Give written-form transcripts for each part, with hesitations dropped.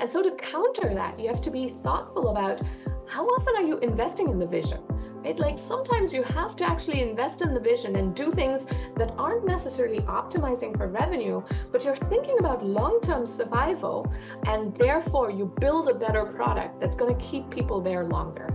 And so to counter that, you have to be thoughtful about how often are you investing in the vision, right? Like sometimes you have to actually invest in the vision and do things that aren't necessarily optimizing for revenue, but you're thinking about long-term survival, and therefore you build a better product that's going to keep people there longer.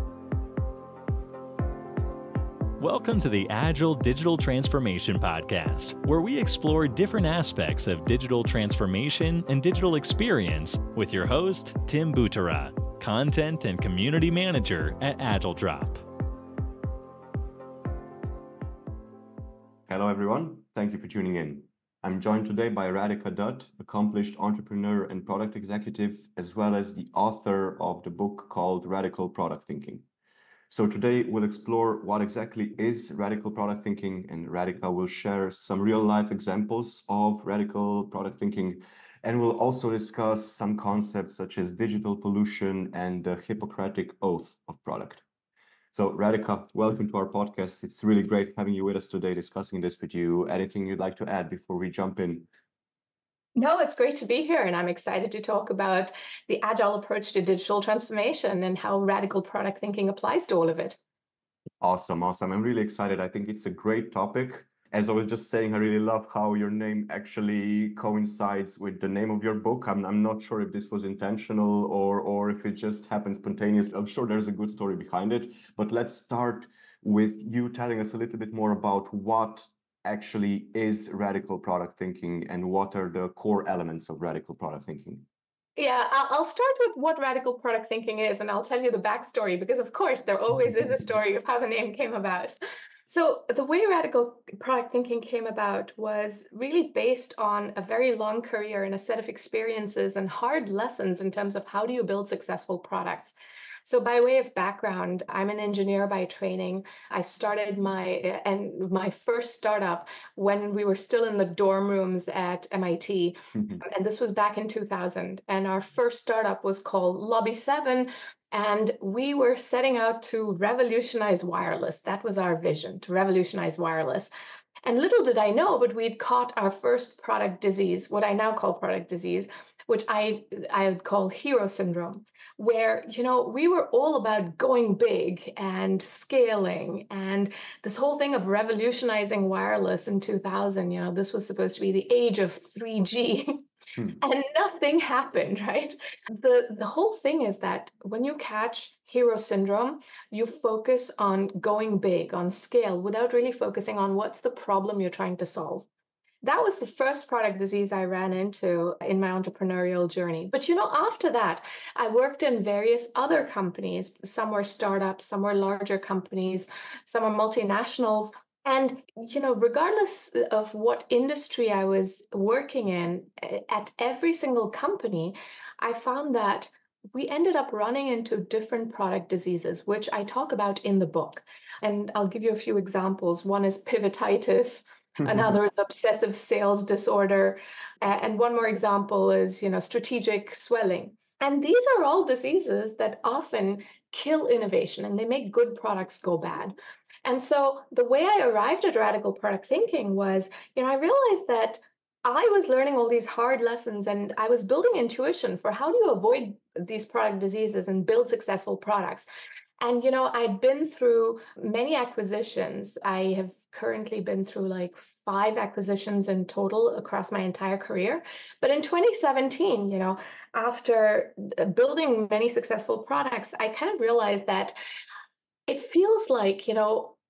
Welcome to the Agile Digital Transformation Podcast, where we explore different aspects of digital transformation and digital experience with your host, Tim Butera, Content and Community Manager at AgileDrop. Hello, everyone. Thank you for tuning in. I'm joined today by Radhika Dutt, accomplished entrepreneur and product executive, as well as the author of the book called Radical Product Thinking. So today we'll explore what exactly is radical product thinking, and Radhika will share some real life examples of radical product thinking, and we'll also discuss some concepts such as digital pollution and the Hippocratic oath of product. So Radhika, welcome to our podcast. It's really great having you with us today, discussing this with you. Anything you'd like to add before we jump in? No, it's great to be here, and I'm excited to talk about the agile approach to digital transformation and how radical product thinking applies to all of it. Awesome. I'm really excited. I think it's a great topic. As I was just saying, I really love how your name actually coincides with the name of your book. I'm not sure if this was intentional or if it just happened spontaneously. I'm sure there's a good story behind it, but let's start with you telling us a little bit more about what actually is radical product thinking and what are the core elements of radical product thinking. Yeah, I'll start with what radical product thinking is, and I'll tell you the backstory, because of course there always is a story of how the name came about. So the way radical product thinking came about was really based on a very long career and a set of experiences and hard lessons in terms of how do you build successful products. So by way of background, I'm an engineer by training. I started my first startup when we were still in the dorm rooms at MIT. And this was back in 2000. And our first startup was called Lobby 7. And we were setting out to revolutionize wireless. That was our vision, to revolutionize wireless. And little did I know, but we'd caught our first product disease, what I now call product disease, which I would call hero syndrome, where, we were all about going big and scaling, and this whole thing of revolutionizing wireless in 2000, this was supposed to be the age of 3G. And nothing happened, right? The whole thing is that when you catch hero syndrome, you focus on going big, on scale, without really focusing on what's the problem you're trying to solve. That was the first product disease I ran into in my entrepreneurial journey. But after that, I worked in various other companies. Some were startups, some were larger companies, some were multinationals. And, regardless of what industry I was working in, at every single company, I found that we ended up running into different product diseases, which I talk about in the book. And I'll give you a few examples. One is pivotitis. Another is obsessive sales disorder. And one more example is, strategic swelling. And these are all diseases that often kill innovation, and they make good products go bad. And so the way I arrived at radical product thinking was, I realized that I was learning all these hard lessons, and I was building intuition for how do you avoid these product diseases and build successful products. And, I'd been through many acquisitions. I have currently been through like 5 acquisitions in total across my entire career. But in 2017, after building many successful products, I kind of realized that it feels like,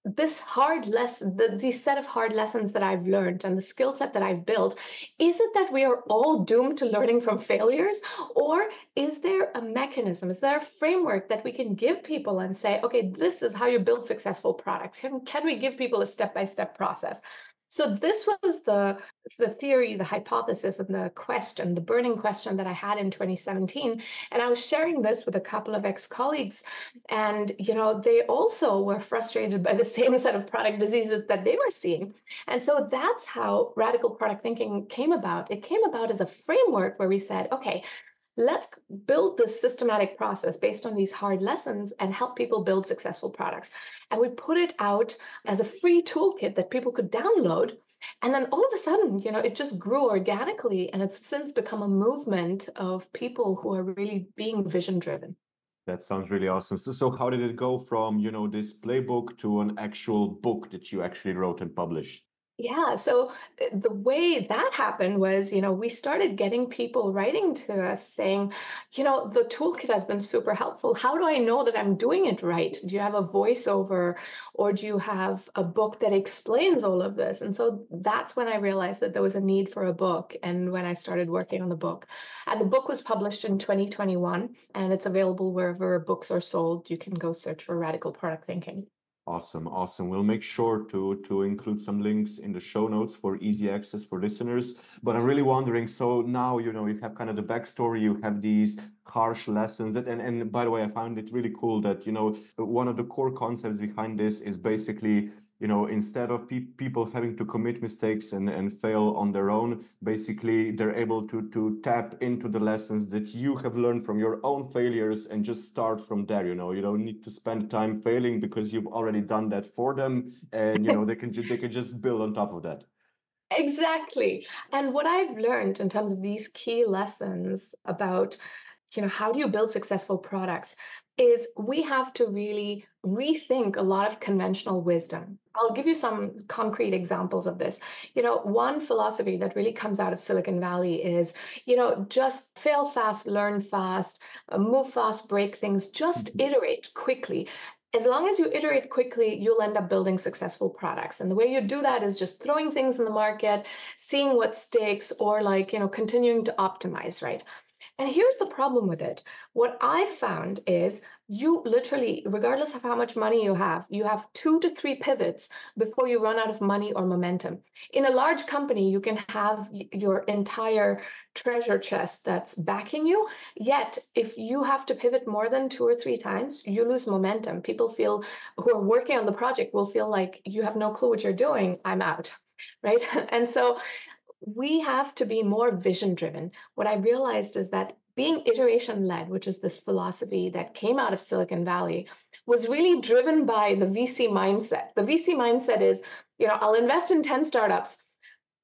this hard lesson, these set of hard lessons that I've learned and the skill set that I've built, is it that we are all doomed to learning from failures? Or is there a mechanism, is there a framework that we can give people and say, okay, this is how you build successful products? Can we give people a step-by-step process? So this was the theory, the hypothesis, and the burning question that I had in 2017. And I was sharing this with a couple of ex-colleagues, and they also were frustrated by the same set of product diseases that they were seeing. And so that's how radical product thinking came about. It came about as a framework where we said, okay, let's build this systematic process based on these hard lessons and help people build successful products. And we put it out as a free toolkit that people could download And then all of a sudden, it just grew organically, and it's since become a movement of people who are really being vision driven. That sounds really awesome. So how did it go from, this playbook to an actual book that you actually wrote and published? Yeah, so the way that happened was, we started getting people writing to us saying, the toolkit has been super helpful. How do I know that I'm doing it right? Do you have a voiceover, or do you have a book that explains all of this? And so that's when I realized that there was a need for a book, and when I started working on the book. And the book was published in 2021, and it's available wherever books are sold. You can go search for Radical Product Thinking. Awesome, awesome. We'll make sure to include some links in the show notes for easy access for listeners. But I'm really wondering, so now, you have kind of the backstory, you have these harsh lessons that, and by the way, I found it really cool that, one of the core concepts behind this is basically, instead of people having to commit mistakes and fail on their own, basically they're able to tap into the lessons that you have learned from your own failures and just start from there. You don't need to spend time failing because you've already done that for them, and they can just build on top of that. Exactly. And what I've learned in terms of these key lessons about, how do you build successful products is we have to really rethink a lot of conventional wisdom. I'll give you some concrete examples of this. One philosophy that really comes out of Silicon Valley is, just fail fast, learn fast, move fast, break things, just iterate quickly. As long as you iterate quickly, you'll end up building successful products. And the way you do that is just throwing things in the market, seeing what sticks, or continuing to optimize, right? And here's the problem with it. What I've found is you literally, regardless of how much money you have 2 to 3 pivots before you run out of money or momentum. In a large company, you can have your entire treasure chest that's backing you. Yet, if you have to pivot more than 2 or 3 times, you lose momentum. People who are working on the project will feel like you have no clue what you're doing. I'm out. Right. And so we have to be more vision driven. What I realized is that being iteration led, which is this philosophy that came out of Silicon Valley, was really driven by the VC mindset. The VC mindset is, I'll invest in 10 startups.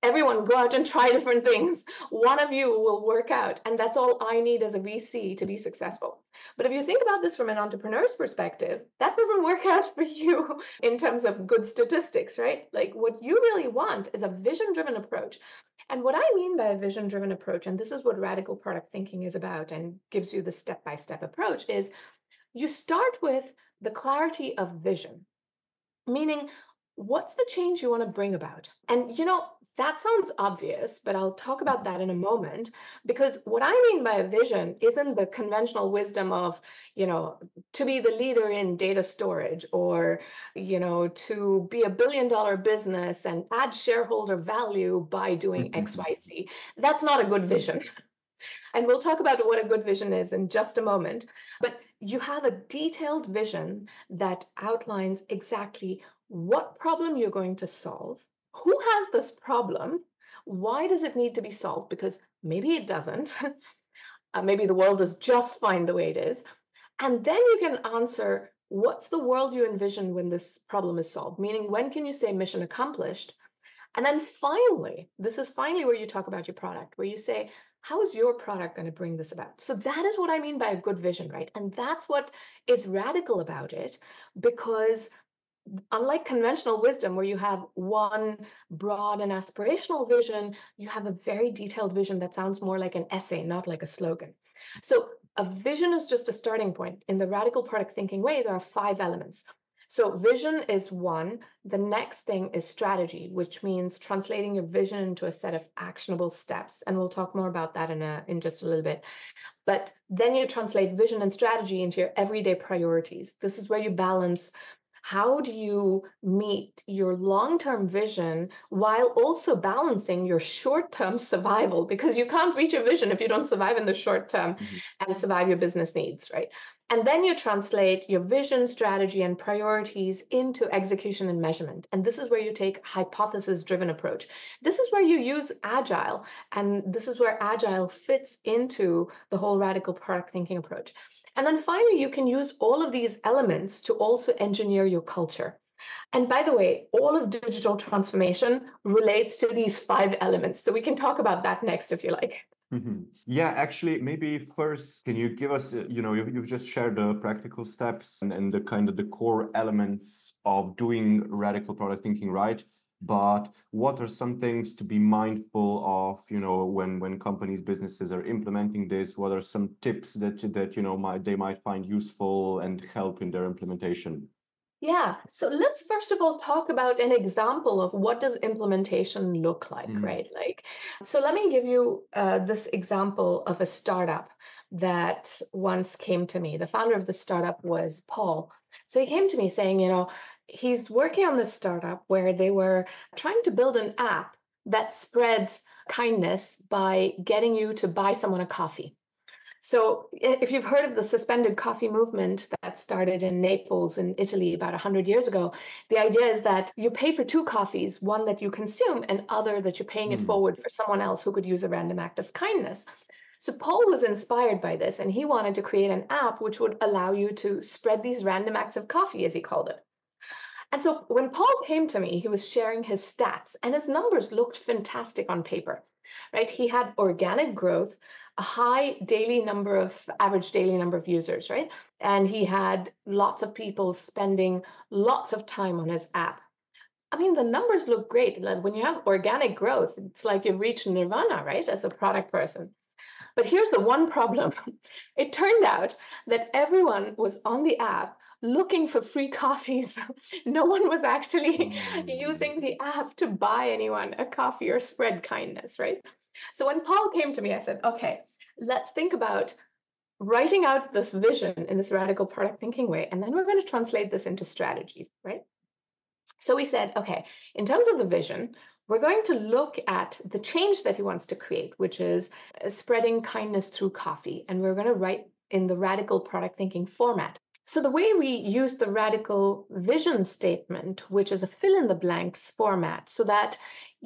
Everyone go out and try different things. One of you will work out. And that's all I need as a VC to be successful. But if you think about this from an entrepreneur's perspective, that doesn't work out for you in terms of good statistics, right? Like what you really want is a vision driven approach. And what I mean by a vision driven approach, and this is what radical product thinking is about and gives you the step by step approach, is you start with the clarity of vision, meaning what's the change you want to bring about? And that sounds obvious, but I'll talk about that in a moment, because what I mean by a vision isn't the conventional wisdom of, to be the leader in data storage, or, to be $1 billion business and add shareholder value by doing XYZ. That's not a good vision. And we'll talk about what a good vision is in just a moment. But you have a detailed vision that outlines exactly what problem you're going to solve, who has this problem, why does it need to be solved? Because maybe it doesn't. Maybe the world is just fine the way it is. And then you can answer, what's the world you envision when this problem is solved? Meaning, when can you say mission accomplished? And then finally, this is finally where you talk about your product, where you say, how is your product going to bring this about? So that is what I mean by a good vision, right? And that's what is radical about it, because unlike conventional wisdom, where you have one broad and aspirational vision, you have a very detailed vision that sounds more like an essay, not like a slogan. So a vision is just a starting point. In the radical product thinking way, there are 5 elements. So vision is one. The next thing is strategy, which means translating your vision into a set of actionable steps. And we'll talk more about that in just a little bit. But then you translate vision and strategy into your everyday priorities. This is where you balance, how do you meet your long-term vision while also balancing your short-term survival? Because you can't reach your vision if you don't survive in the short term and survive your business needs, right? And then you translate your vision, strategy, and priorities into execution and measurement. And this is where you take hypothesis-driven approach. This is where you use agile, and this is where agile fits into the whole radical product thinking approach. And then finally, you can use all of these elements to also engineer your culture. And by the way, all of digital transformation relates to these five elements. So we can talk about that next if you like. Yeah, actually, maybe first, can you give us, you've just shared the practical steps and the kind of the core elements of doing radical product thinking, right? But what are some things to be mindful of, when companies, businesses are implementing this? What are some tips that they might find useful and help in their implementation? Yeah. So let's first of all talk about an example of what does implementation look like, Mm, right? So let me give you this example of a startup that once came to me. The founder of the startup was Paul. So he came to me saying, he's working on this startup where they were trying to build an app that spreads kindness by getting you to buy someone a coffee. So, if you've heard of the suspended coffee movement that started in Naples in Italy about 100 years ago, the idea is that you pay for two coffees, one that you consume and other that you're paying it mm, forward for someone else who could use a random act of kindness. So Paul was inspired by this and he wanted to create an app which would allow you to spread these random acts of coffee, as he called it. And so when Paul came to me, he was sharing his stats, and his numbers looked fantastic on paper, right? He had organic growth, a high daily number of average daily number of users, right? And he had lots of people spending lots of time on his app. I mean, the numbers look great. Like when you have organic growth, it's like you've reached nirvana, right? As a product person. But here's the one problem. It turned out that everyone was on the app looking for free coffees. No one was actually mm, using the app to buy anyone a coffee or spread kindness, right? So when Paul came to me, I said, okay, let's think about writing out this vision in this radical product thinking way, and then we're going to translate this into strategies, right? So we said, okay, in terms of the vision, we're going to look at the change that he wants to create, which is spreading kindness through coffee. And we're going to write in the radical product thinking format. So the way we use the radical vision statement, which is a fill in the blanks format, so that,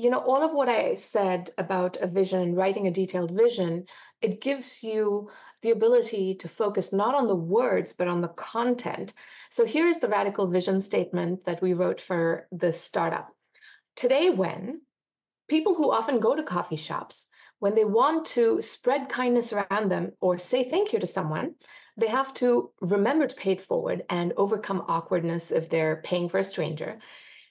all of what I said about a vision and writing a detailed vision, it gives you the ability to focus not on the words, but on the content. So here's the radical vision statement that we wrote for this startup. Today, when people who often go to coffee shops, when they want to spread kindness around them or say thank you to someone, they have to remember to pay it forward and overcome awkwardness if they're paying for a stranger.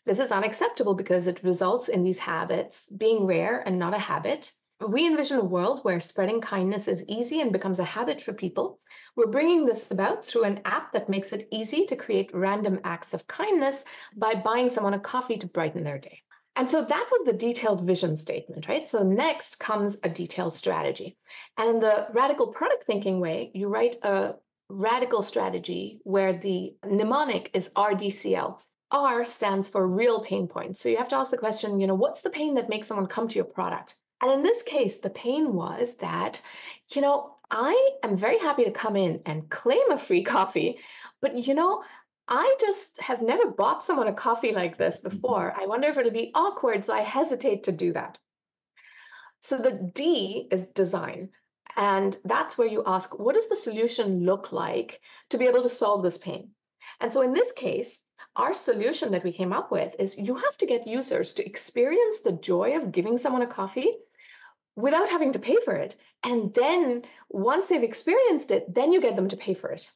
This is unacceptable because it results in these habits being rare and not a habit. We envision a world where spreading kindness is easy and becomes a habit for people. We're bringing this about through an app that makes it easy to create random acts of kindness by buying someone a coffee to brighten their day. And so that was the detailed vision statement, right? So next comes a detailed strategy. And in the radical product thinking way, you write a radical strategy where the mnemonic is RDCL. R stands for real pain points. So you have to ask the question, what's the pain that makes someone come to your product? And in this case, the pain was that, I am very happy to come in and claim a free coffee, but I just have never bought someone a coffee like this before. I wonder if it'll be awkward, so I hesitate to do that. So the D is design. And that's where you ask, what does the solution look like to be able to solve this pain? And so in this case, our solution that we came up with is you have to get users to experience the joy of giving someone a coffee without having to pay for it. And then once they've experienced it, then you get them to pay for it.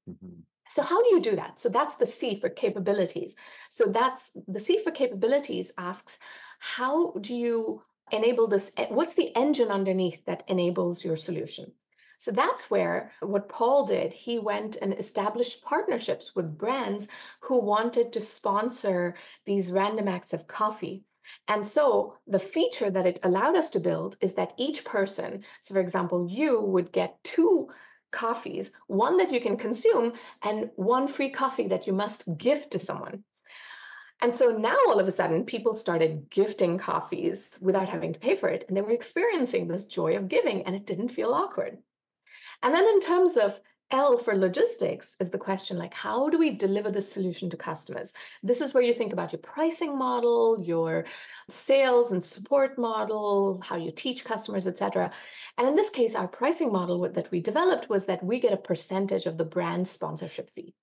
mhm, So how do you do that? So that's the C for capabilities. So that's the C for capabilities asks, how do you enable this? What's the engine underneath that enables your solution? So that's where what Paul did, he went and established partnerships with brands who wanted to sponsor these random acts of coffee. And so the feature that it allowed us to build is that each person, so for example, you would get two coffees, one that you can consume and one free coffee that you must give to someone. And so now all of a sudden, people started gifting coffees without having to pay for it. And they were experiencing this joy of giving, and it didn't feel awkward. And then in terms of L for logistics is the question like, how do we deliver this solution to customers? This is where you think about your pricing model, your sales and support model, how you teach customers, etc. And in this case, our pricing model that we developed was that we get a percentage of the brand sponsorship fee.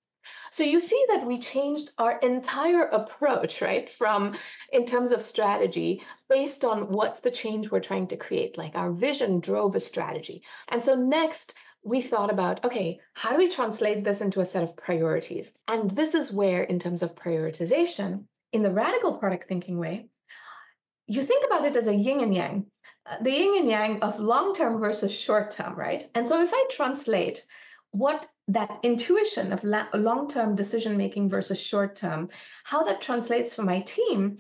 So you see that we changed our entire approach, right? From in terms of strategy based on what's the change we're trying to create. Like our vision drove a strategy. And so next, we thought about, okay, how do we translate this into a set of priorities? And this is where, in terms of prioritization, in the radical product thinking way, you think about it as a yin and yang, the yin and yang of long term versus short term, right? And so if I translate what that intuition of long term decision making versus short term, how that translates for my team,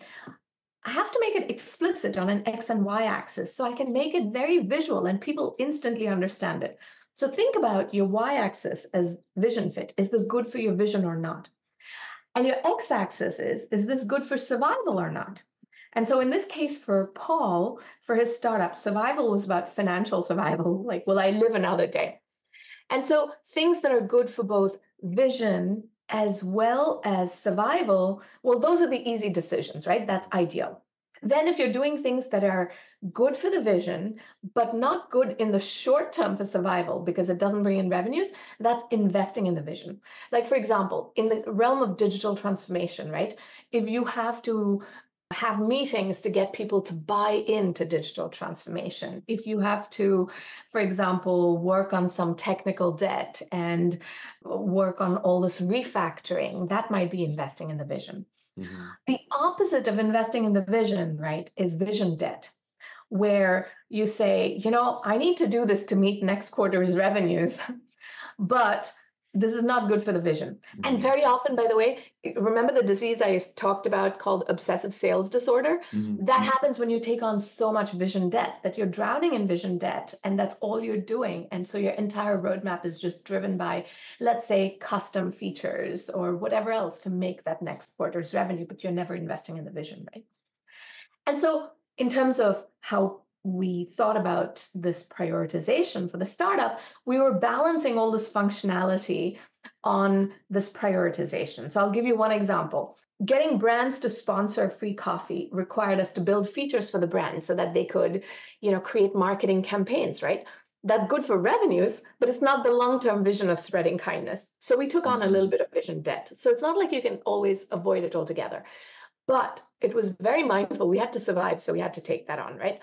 I have to make it explicit on an X and Y axis so I can make it very visual and people instantly understand it. So think about your Y axis as vision fit. Is this good for your vision or not? And your X axis is this good for survival or not? And so in this case for Paul, for his startup, survival was about financial survival, like, will I live another day? And so things that are good for both vision as well as survival, well, those are the easy decisions, right? That's ideal. Then, if you're doing things that are good for the vision, but not good in the short term for survival because it doesn't bring in revenues, that's investing in the vision. Like, for example, in the realm of digital transformation, right? If you have to have meetings to get people to buy into digital transformation, if you have to, for example, work on some technical debt and work on all this refactoring, that might be investing in the vision. Mhm. The opposite of investing in the vision, right, is vision debt, where you say, I need to do this to meet next quarter's revenues, but this is not good for the vision. And Mhm. very often, by the way, remember the disease I talked about called obsessive sales disorder? Mhm. That happens when you take on so much vision debt that you're drowning in vision debt, and that's all you're doing. And so your entire roadmap is just driven by, let's say, custom features or whatever else to make that next quarter's revenue, but you're never investing in the vision, right? And so, in terms of how we thought about this prioritization for the startup, we were balancing all this functionality on this prioritization. So, I'll give you one example. Getting brands to sponsor free coffee required us to build features for the brand so that they could, create marketing campaigns, right? That's good for revenues, but it's not the long-term vision of spreading kindness. So we took on a little Mhm. bit of vision debt. So it's not like you can always avoid it altogether. But it was very mindful. We had to survive, so we had to take that on, right?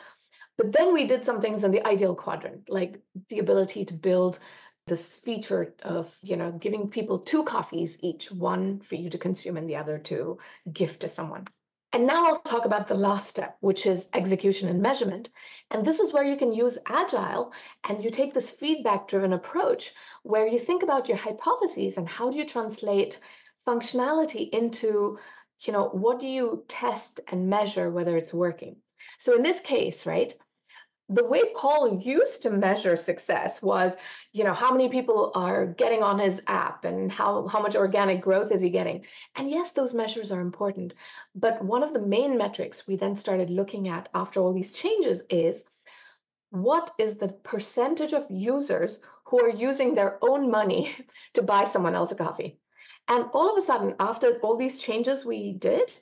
But then we did some things in the ideal quadrant, like the ability to build this feature of, giving people two coffees each, one for you to consume and the other to gift to someone. And now I'll talk about the last step, which is execution and measurement. And this is where you can use Agile and you take this feedback driven approach where you think about your hypotheses and how do you translate functionality into, what do you test and measure whether it's working? So in this case, right, the way Paul used to measure success was, how many people are getting on his app and how much organic growth is he getting? And yes, those measures are important. But one of the main metrics we then started looking at after all these changes is what is the percentage of users who are using their own money to buy someone else a coffee? And all of a sudden, after all these changes we did,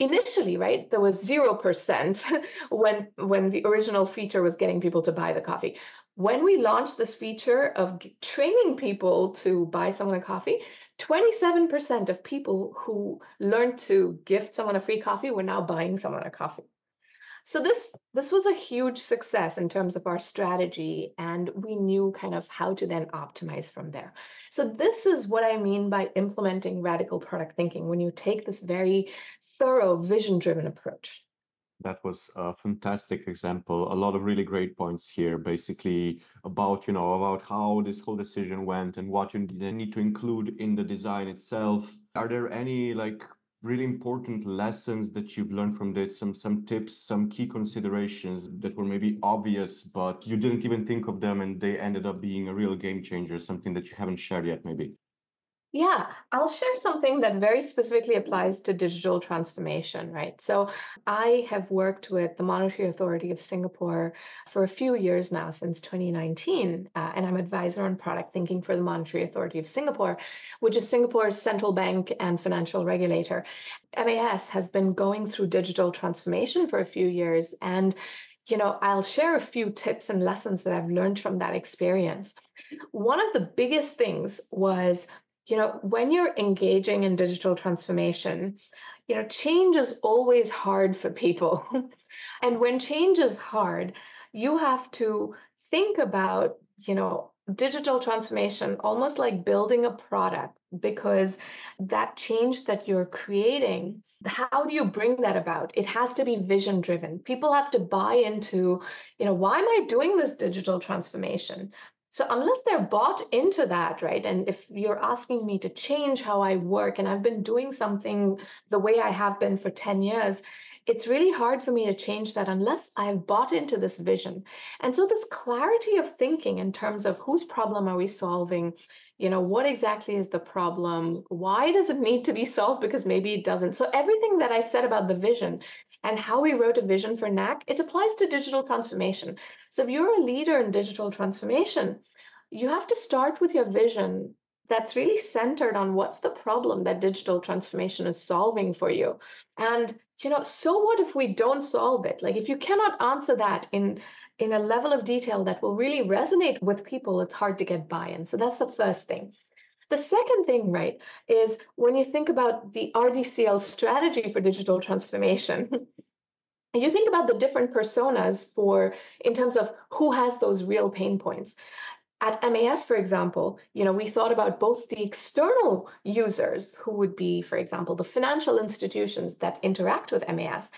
initially, right, there was 0% when the original feature was getting people to buy the coffee. When we launched this feature of training people to buy someone a coffee, 27% of people who learned to gift someone a free coffee were now buying someone a coffee. So this was a huge success in terms of our strategy, and we knew kind of how to then optimize from there. So this is what I mean by implementing radical product thinking when you take this very thorough vision-driven approach. That was a fantastic example. A lot of really great points here, basically about how this whole decision went and what you need to include in the design itself. Are there any really important lessons that you've learned from this? Some tips, some key considerations that were maybe obvious, but you didn't even think of them and they ended up being a real game changer, something that you haven't shared yet, maybe? Yeah, I'll share something that very specifically applies to digital transformation, right? So I have worked with the Monetary Authority of Singapore for a few years now, since 2019, and I'm advisor on product thinking for the Monetary Authority of Singapore, which is Singapore's central bank and financial regulator. MAS has been going through digital transformation for a few years, and I'll share a few tips and lessons that I've learned from that experience. One of the biggest things was When you're engaging in digital transformation, change is always hard for people. And when change is hard, you have to think about, digital transformation almost like building a product, because that change that you're creating, how do you bring that about? It has to be vision driven. People have to buy into, why am I doing this digital transformation? So unless they're bought into that, right? And if you're asking me to change how I work and I've been doing something the way I have been for 10 years, it's really hard for me to change that unless I've bought into this vision. And so this clarity of thinking in terms of whose problem are we solving? What exactly is the problem? Why does it need to be solved? Because maybe it doesn't. So everything that I said about the vision and how we wrote a vision for NAC, it applies to digital transformation. So if you're a leader in digital transformation, you have to start with your vision that's really centered on what's the problem that digital transformation is solving for you. And so what if we don't solve it? Like if you cannot answer that in a level of detail that will really resonate with people, it's hard to get buy-in. So that's the first thing. The second thing, right, is when you think about the RDCL strategy for digital transformation, you think about the different personas in terms of who has those real pain points. At MAS, for example, we thought about both the external users, who would be, for example, the financial institutions that interact with MAS,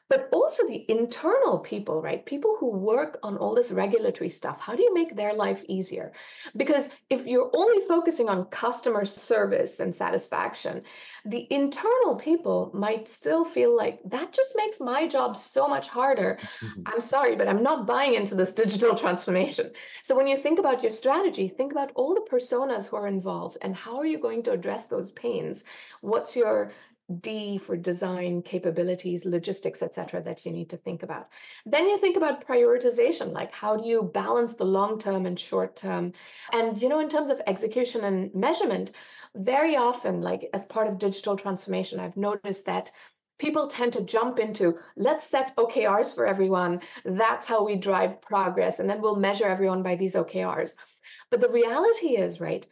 but also the internal people, right? People who work on all this regulatory stuff. How do you make their life easier? Because if you're only focusing on customer service and satisfaction, the internal people might still feel like that just makes my job so much harder. Mhm. I'm sorry, but I'm not buying into this digital transformation. So when you think about your strategy, think about all the personas who are involved and how are you going to address those pains? What's your D for design, capabilities, logistics, etc., that you need to think about. Then you think about prioritization, like how do you balance the long term and short term? And, in terms of execution and measurement, very often, like as part of digital transformation, I've noticed that people tend to jump into let's set OKRs for everyone. That's how we drive progress. And then we'll measure everyone by these OKRs. But the reality is, right,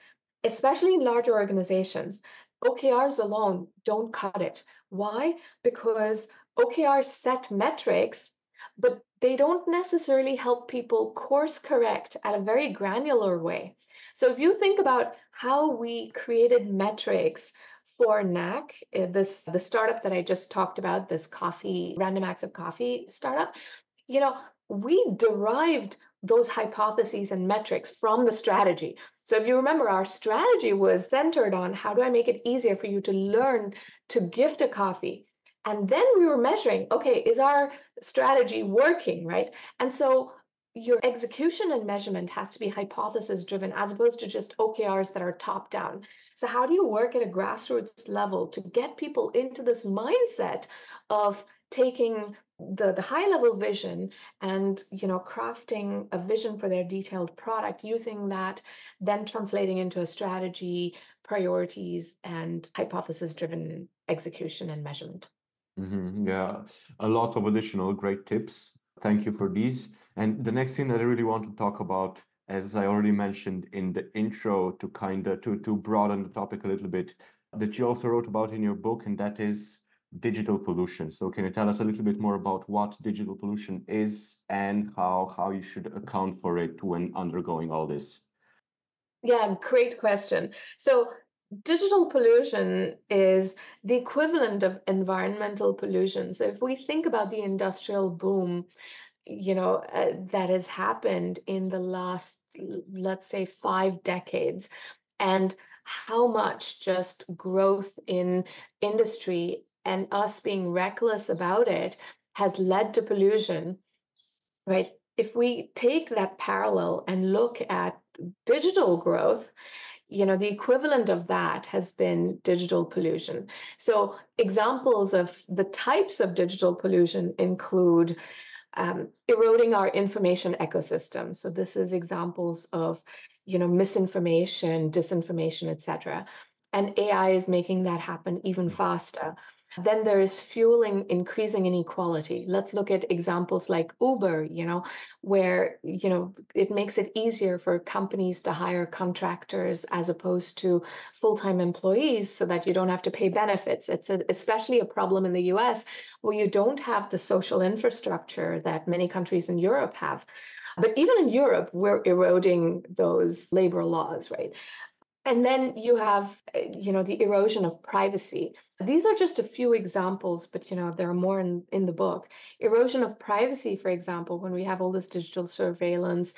especially in larger organizations, OKRs alone don't cut it. Why? Because OKRs set metrics, but they don't necessarily help people course correct at a very granular way. So if you think about how we created metrics for NAC, the startup that I just talked about, this coffee, random acts of coffee startup, you know, we derived those hypotheses and metrics from the strategy. So if you remember, our strategy was centered on how do I make it easier for you to learn to gift a coffee? And then we were measuring, okay, is our strategy working, right? And so your execution and measurement has to be hypothesis driven as opposed to just OKRs that are top down. So how do you work at a grassroots level to get people into this mindset of taking the high level vision and crafting a vision for their detailed product, using that, then translating into a strategy, priorities, and hypothesis driven execution and measurement. Yeah, a lot of additional great tips. Thank you for these. And the next thing that I really want to talk about, as I already mentioned in the intro, to kind of to broaden the topic a little bit, that you also wrote about in your book, and that is digital pollution. So can you tell us a little bit more about what digital pollution is and how you should account for it when undergoing all this? Yeah, great question. So digital pollution is the equivalent of environmental pollution. So if we think about the industrial boom, that has happened in the last, let's say, 5 decades, and how much just growth in industry and us being reckless about it has led to pollution, right? If we take that parallel and look at digital growth, the equivalent of that has been digital pollution. So examples of the types of digital pollution include eroding our information ecosystem. So this is examples of, misinformation, disinformation, etc. And AI is making that happen even faster. Then there is fueling increasing inequality. Let's look at examples like Uber, where, it makes it easier for companies to hire contractors as opposed to full-time employees so that you don't have to pay benefits. It's especially a problem in the US where you don't have the social infrastructure that many countries in Europe have. But even in Europe, we're eroding those labor laws, right? And then you have, the erosion of privacy. These are just a few examples, but there are more in the book. Erosion of privacy, for example, when we have all this digital surveillance.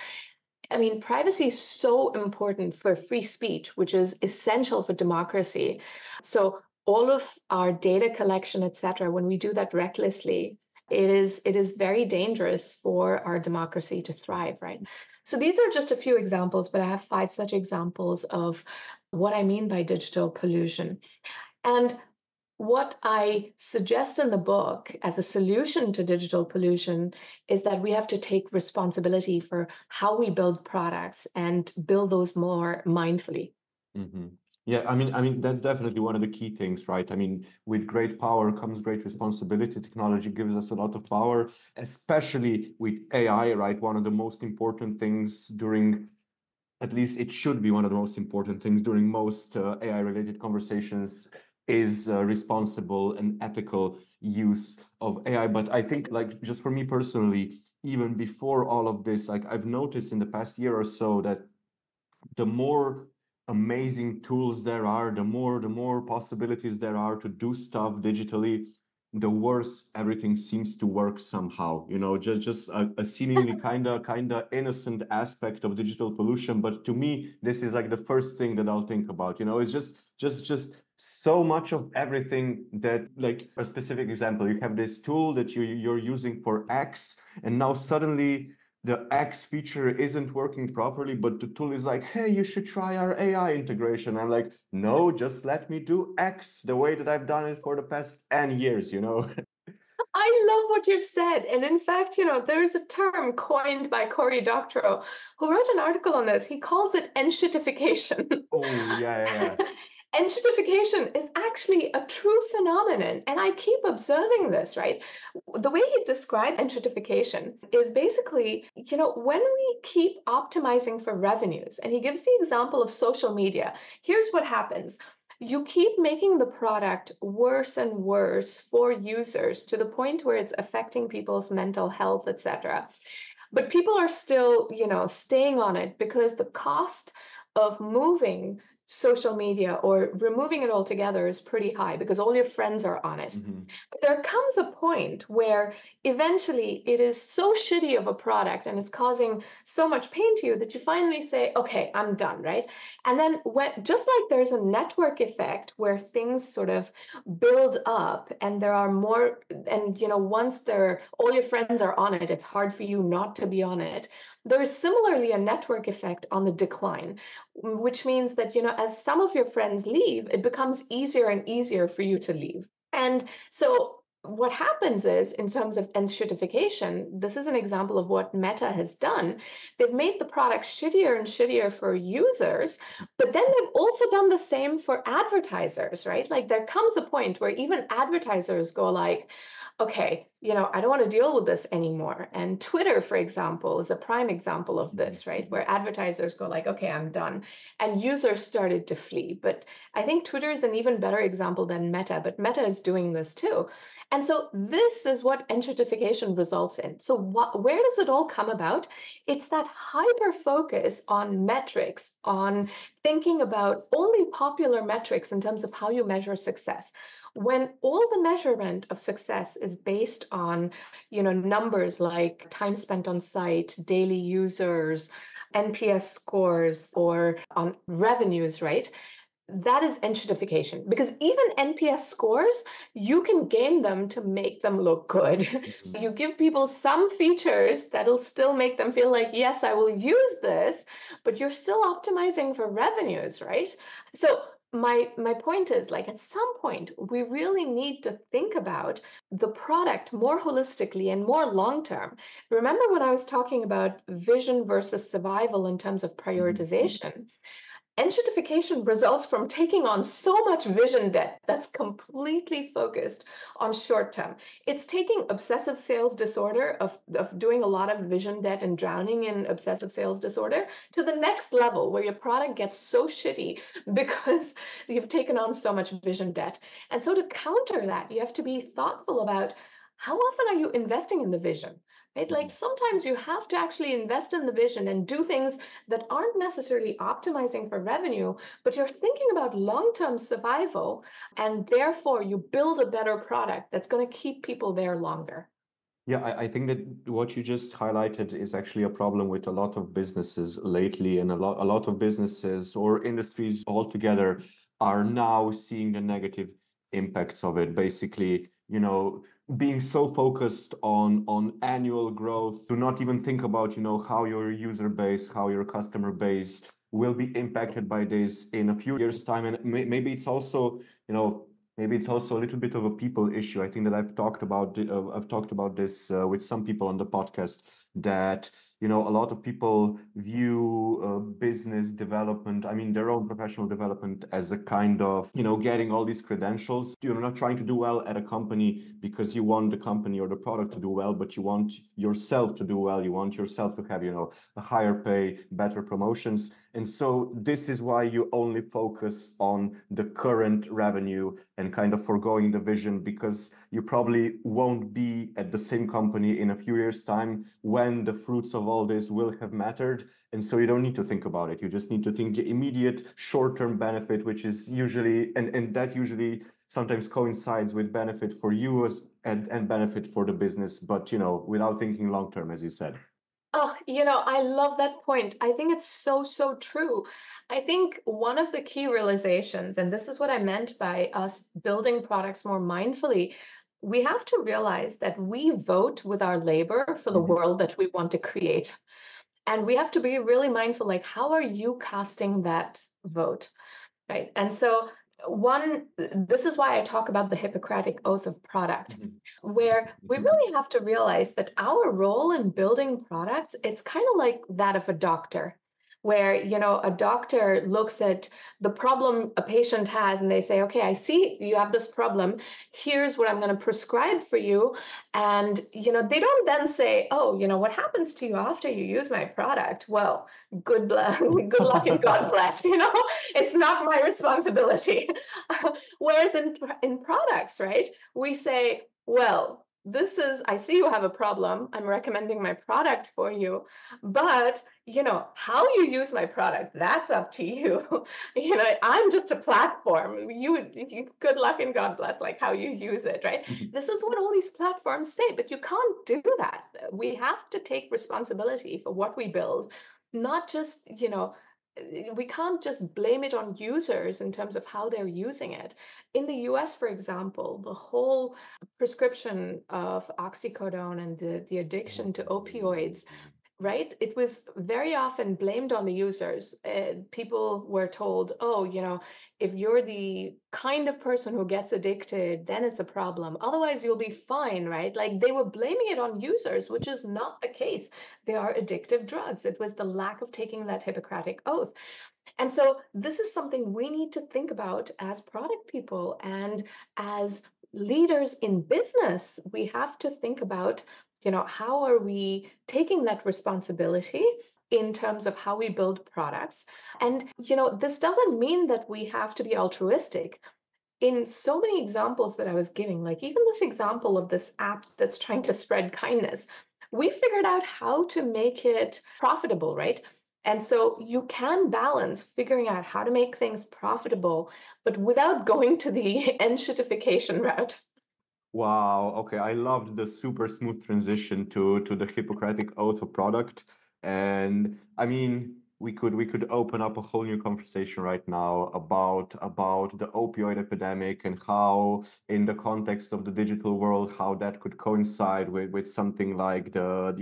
I mean, privacy is so important for free speech, which is essential for democracy. So all of our data collection, et cetera, when we do that recklessly, it is very dangerous for our democracy to thrive, right? So these are just a few examples, but I have 5 such examples of what I mean by digital pollution. And what I suggest in the book as a solution to digital pollution is that we have to take responsibility for how we build products and build those more mindfully. Hmm. Yeah, I mean that's definitely one of the key things, right? I mean, with great power comes great responsibility. Technology gives us a lot of power, especially with AI, right? One of the most important things during, at least it should be one of the most important things during most AI-related conversations is responsible and ethical use of AI. But I think, like, just for me personally, even before all of this, like I've noticed in the past year or so that the more amazing tools there are, the more possibilities there are to do stuff digitally, the worse everything seems to work somehow. Just a seemingly kinda innocent aspect of digital pollution, but to me, this is like the first thing that I'll think about. It's just so much of everything that, like, a specific example, you have this tool that you're using for X, and now suddenly the X feature isn't working properly, but the tool is like, hey, you should try our AI integration. I'm like, no, just let me do X the way that I've done it for the past N years. I love what you've said. And in fact, there's a term coined by Cory Doctorow, who wrote an article on this. He calls it enshittification. Oh, yeah, yeah, yeah. Enshittification is actually a true phenomenon. And I keep observing this, right? The way he described enshittification is basically, when we keep optimizing for revenues, and he gives the example of social media, here's what happens. You keep making the product worse and worse for users to the point where it's affecting people's mental health, etc. But people are still, staying on it because the cost of moving social media or removing it altogether is pretty high because all your friends are on it. Mhm. But there comes a point where eventually it is so shitty of a product and it's causing so much pain to you that you finally say, okay, I'm done, right? And then just like there's a network effect where things sort of build up and there are more, and once all your friends are on it, it's hard for you not to be on it. There is similarly a network effect on the decline, which means that, as some of your friends leave, it becomes easier and easier for you to leave. And so what happens is, in terms of enshittification, this is an example of what Meta has done. They've made the product shittier and shittier for users, but then they've also done the same for advertisers, right? Like there comes a point where even advertisers go like, okay, I don't want to deal with this anymore. And Twitter, for example, is a prime example of this, right? Where advertisers go like, okay, I'm done. And users started to flee. But I think Twitter is an even better example than Meta, but Meta is doing this too. And so this is what enshittification results in. So where does it all come about? It's that hyper focus on metrics, on thinking about only popular metrics in terms of how you measure success. When all the measurement of success is based on, numbers like time spent on site, daily users, NPS scores, or on revenues, right? That is enshittification because even NPS scores, you can game them to make them look good. Mhm. You give people some features that'll still make them feel like, yes, I will use this, but you're still optimizing for revenues, right? So my point is, like, at some point we really need to think about the product more holistically and more long term. Remember when I was talking about vision versus survival in terms of Mhm. prioritization? Enshittification results from taking on so much vision debt that's completely focused on short term. It's taking obsessive sales disorder of doing a lot of vision debt and drowning in obsessive sales disorder to the next level where your product gets so shitty because you've taken on so much vision debt. And so to counter that, you have to be thoughtful about how often are you investing in the vision? Right? Like sometimes you have to actually invest in the vision and do things that aren't necessarily optimizing for revenue, but you're thinking about long-term survival, and therefore you build a better product that's going to keep people there longer. Yeah, I think that what you just highlighted is actually a problem with a lot of businesses lately, and a lot of businesses or industries altogether are now seeing the negative impacts of it. Basically, being so focused on annual growth, to not even think about, how your user base, how your customer base will be impacted by this in a few years' time. And maybe it's also, maybe it's also a little bit of a people issue. I think that I've talked about this with some people on the podcast, that a lot of people view business development, I mean their own professional development, as a kind of getting all these credentials. You're not trying to do well at a company because you want the company or the product to do well, but you want yourself to do well. You want yourself to have a higher pay, better promotions. And so this is why you only focus on the current revenue and kind of foregoing the vision, because you probably won't be at the same company in a few years' time when the fruits of all this will have mattered. And so you don't need to think about it. You just need to think the immediate short-term benefit, which is usually, and that usually sometimes coincides with benefit for you and benefit for the business, but without thinking long-term, as you said. Oh, I love that point. I think it's so, so true. I think one of the key realizations, and this is what I meant by us building products more mindfully, we have to realize that we vote with our labor for the world that we want to create. And we have to be really mindful, like, how are you casting that vote? Right. And so this is why I talk about the Hippocratic Oath of Product, where we really have to realize that our role in building products, it's kind of like that of a doctor, where, a doctor looks at the problem a patient has and they say, okay, I see you have this problem. Here's what I'm going to prescribe for you. And, they don't then say, oh, what happens to you after you use my product? Well, good luck and God bless. It's not my responsibility. Whereas in products, right, we say, well, I see you have a problem. I'm recommending my product for you, but how you use my product, that's up to you. I'm just a platform. You good luck and God bless, like how you use it, right? This is what all these platforms say, but you can't do that. We have to take responsibility for what we build, not just, we can't just blame it on users in terms of how they're using it. In the US, for example, the whole prescription of oxycodone and the addiction to opioids, right? It was very often blamed on the users. People were told, oh, if you're the kind of person who gets addicted, then it's a problem. Otherwise, you'll be fine, right? Like they were blaming it on users, which is not the case. They are addictive drugs. It was the lack of taking that Hippocratic oath. And so this is something we need to think about as product people and as leaders in business. We have to think about, how are we taking that responsibility in terms of how we build products? And, this doesn't mean that we have to be altruistic. In so many examples that I was giving, like even this example of this app that's trying to spread kindness, we figured out how to make it profitable, right? And so you can balance figuring out how to make things profitable, but without going to the enshittification route. Wow. Okay. I loved the super smooth transition to the Hippocratic Oath of product. And I mean, we could open up a whole new conversation right now about the opioid epidemic and how, in the context of the digital world, how that could coincide with something like the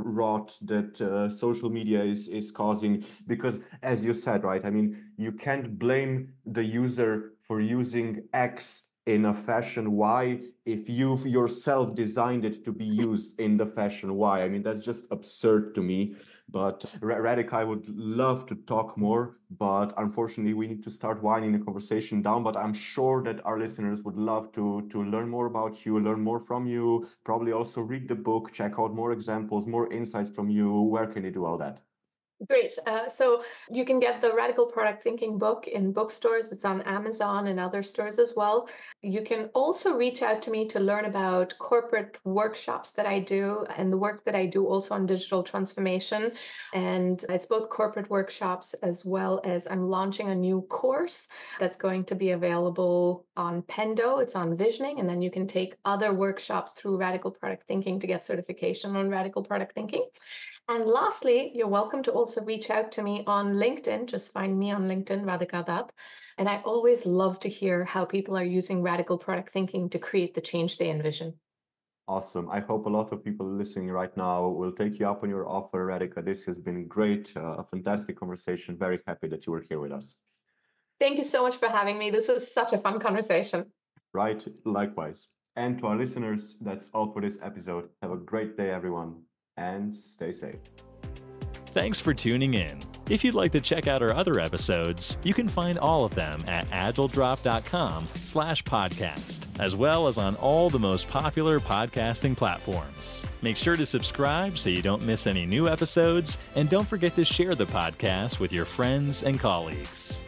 rot that social media is causing. Because as you said, right, I mean, you can't blame the user for using X in a fashion Y if you've yourself designed it to be used in the fashion Y. I mean, that's just absurd to me. But Radhika, I would love to talk more, but unfortunately, we need to start winding the conversation down. But I'm sure that our listeners would love to learn more about you, learn more from you, probably also read the book, check out more examples, more insights from you. Where can they do all that? Great. So you can get the Radical Product Thinking book in bookstores. It's on Amazon and other stores as well. You can also reach out to me to learn about corporate workshops that I do and the work that I do also on digital transformation. And it's both corporate workshops as well as I'm launching a new course that's going to be available on Pendo. It's on visioning. And then you can take other workshops through Radical Product Thinking to get certification on Radical Product Thinking. And lastly, you're welcome to also reach out to me on LinkedIn. Just find me on LinkedIn, Radhika Dutt. And I always love to hear how people are using radical product thinking to create the change they envision. Awesome. I hope a lot of people listening right now will take you up on your offer, Radhika. This has been great, a fantastic conversation. Very happy that you were here with us. Thank you so much for having me. This was such a fun conversation. Right, likewise. And to our listeners, that's all for this episode. Have a great day, everyone, and stay safe. Thanks for tuning in. If you'd like to check out our other episodes, you can find all of them at agiledrop.com/podcast, as well as on all the most popular podcasting platforms. Make sure to subscribe so you don't miss any new episodes, and don't forget to share the podcast with your friends and colleagues.